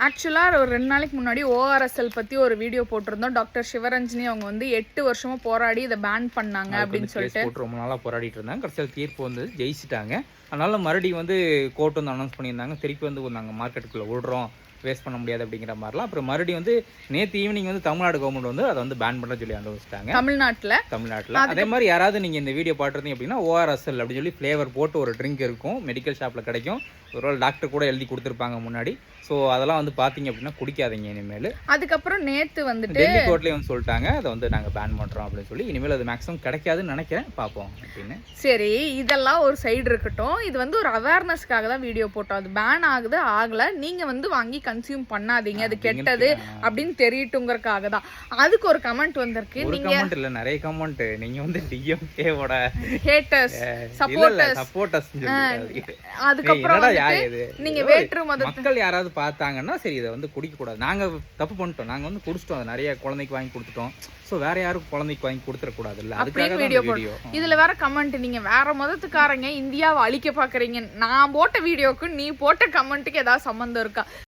ஆக்சுவலாக ஒரு 2 நாளைக்கு முன்னாடி ஓஆர்எஸ்எல் பற்றி ஒரு வீடியோ போட்டிருந்தோம். டாக்டர் சிவரஞ்சனி அவங்க வந்து 8 வருஷமாக போராடி இதை பேன் பண்ணாங்க அப்படின்னு சொல்லிட்டு ரொம்ப நாளாக போராடிட்டு இருந்தாங்க. கடைசியில் தீர்ப்பு வந்து ஜெயிச்சிட்டாங்க. அதனால மறுபடியும் வந்து கோர்ட் வந்து அனௌன்ஸ் பண்ணியிருந்தாங்க. திருப்பி வந்து நாங்கள் மார்க்கெட்டுக்குள்ளே விடுறோம், வேஸ்ட் பண்ண முடியாது அப்படிங்கிற மாதிரிலாம். அப்புறம் மறுபடியும் வந்து நேற்று ஈவினிங் வந்து தமிழ்நாடு கவர்மெண்ட் வந்து அதை வந்து பேன் பண்ண சொல்லி அனுப்பிச்சிட்டாங்க தமிழ்நாட்டில். அதே மாதிரி யாராவது நீங்கள் இந்த வீடியோ பார்த்துருந்தீங்க அப்படின்னா ஓஆர்எஸ்எல் அப்படின்னு சொல்லி ஃப்ளேவர் போட்டு ஒரு ட்ரிங்க் இருக்கும், மெடிக்கல் ஷாப்பில் கிடைக்கும். ஒரு டாக்டர் கூட எழுதி கொடுத்துருப்பாங்க முன்னாடி. ஸோ அதெல்லாம் வந்து பார்த்தீங்க அப்படின்னா குடிக்காதீங்க இனிமேல். அதுக்கப்புறம் நேற்று வந்துட்டு டெல்லி கோர்ட்லேயே வந்து சொல்லிட்டாங்க அதை வந்து நாங்கள் பேன் பண்ணுறோம் அப்படின்னு சொல்லி. இனிமேல் அது மேக்ஸிமம் கிடைக்காதுன்னு நினைக்கிறேன், பார்ப்போம் அப்படின்னு. சரி, இதெல்லாம் ஒரு சைடு இருக்கட்டும். இது வந்து ஒரு அவேர்னஸ்க்காக தான் வீடியோ போட்டோம். அது பேன் ஆகுது ஆகலை, நீங்கள் வந்து வாங்கி கன்சியூம் பண்ணாதீங்க, அது கெட்டது அப்படின்னு தெரியட்டுங்கிறதுக்காக தான். அதுக்கு ஒரு கமெண்ட் வந்திருக்கு. நீங்க கமெண்ட் இல்ல, நிறைய கமெண்ட். நீங்க வந்து டிஎம்கேவோட ஹேட்டர்ஸ் சப்போர்ட்டர்ஸ். அதுக்கப்புறம் நீங்க வேற்று மத மக்கள் யாராவது பார்த்தாங்கன்னா சரி இதை வந்து குடிக்க கூடாது, நாங்க தப்பு பண்ணிட்டோம், நாங்க வந்து குடிச்சிட்டோம், அதை நிறைய குழந்தைக்கு வாங்கி கொடுத்துட்டோம், ஸோ வேற யாரும் குழந்தைக்கு வாங்கி கொடுத்துட கூடாது இல்ல, அதுக்காக வீடியோ. இதுல வேற கமெண்ட், நீங்க வேற மதத்துக்காரங்க இந்தியாவை அழிக்க பாக்குறீங்க. நான் போட்ட வீடியோக்கு நீ போட்ட கமெண்ட்டுக்கு ஏதாவது சம்பந்தம் இருக்கா?